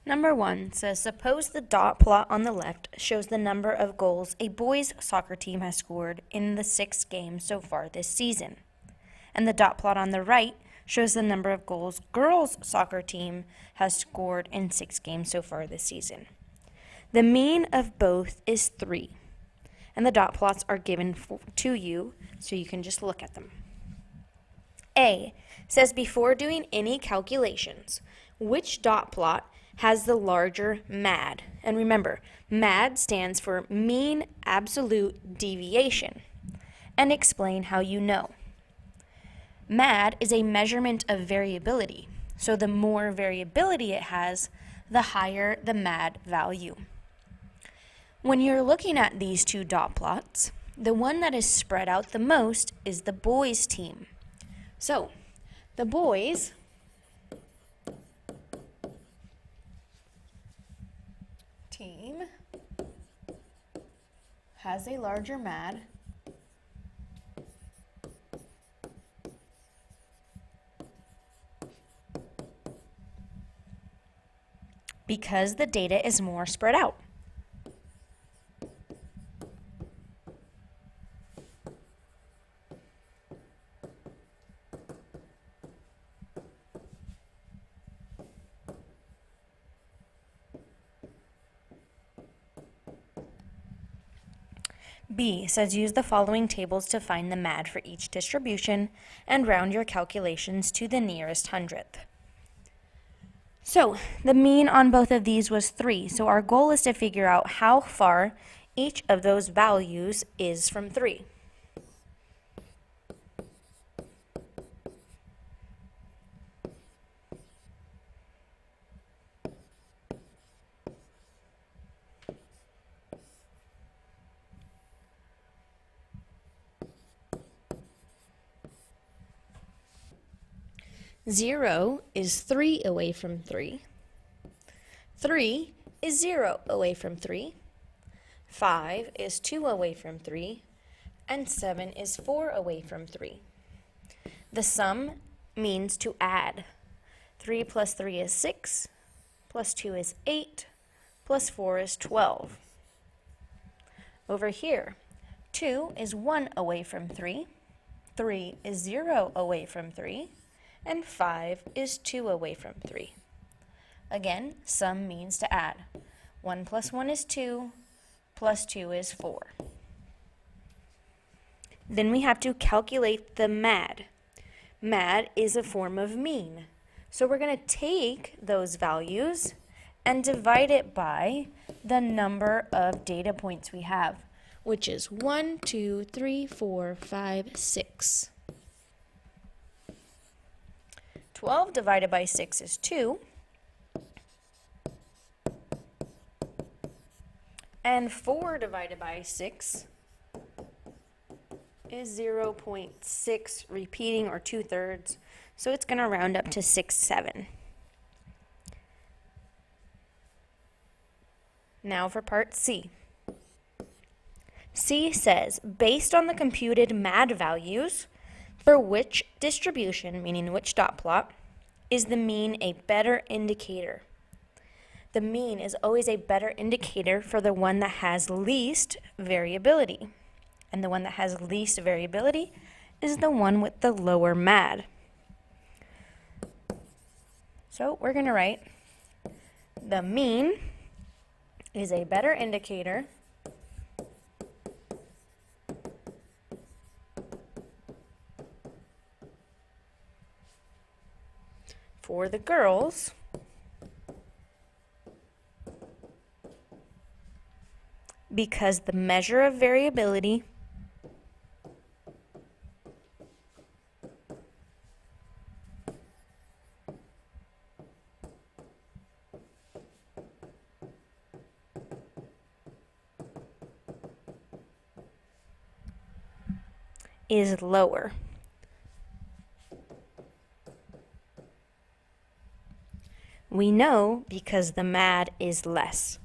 Number 1 says, suppose the dot plot on the left shows the number of goals a boys' soccer team has scored in the 6 games so far this season. And the dot plot on the right shows the number of goals girls' soccer team has scored in 6 games so far this season. The mean of both is 3. And the dot plots are given to you, so you can just look at them. A says, before doing any calculations, which dot plot has the larger MAD? And remember, MAD stands for mean absolute deviation. And explain how you know. MAD is a measurement of variability. So the more variability it has, the higher the MAD value. When you're looking at these two dot plots, the one that is spread out the most is the boys' team. So, the boys team has a larger MAD because the data is more spread out. B says, use the following tables to find the MAD for each distribution and round your calculations to the nearest hundredth. So the mean on both of these was 3. So our goal is to figure out how far each of those values is from 3. Zero is 3 away from 3. 3 is 0 away from 3. 5 is 2 away from 3. And 7 is 4 away from 3. The sum means to add. 3 plus 3 is 6, plus 2 is 8, plus 4 is 12. Over here, 2 is 1 away from 3. 3 is 0 away from 3. And 5 is 2 away from 3. Again, sum means to add. 1 plus 1 is 2, plus 2 is 4. Then we have to calculate the MAD. MAD is a form of mean. So we're going to take those values and divide it by the number of data points we have, which is 1, 2, 3, 4, 5, 6. 12 divided by 6 is 2. And 4 divided by 6 is 0.6, repeating, or 2/3. So it's going to round up to 6, 7. Now for part C. C says, based on the computed MAD values, for which distribution, meaning which dot plot, is the mean a better indicator? The mean is always a better indicator for the one that has least variability. And the one that has least variability is the one with the lower MAD. So we're going to write the mean is a better indicator for the girls because the measure of variability is lower. We know because the MAD is less.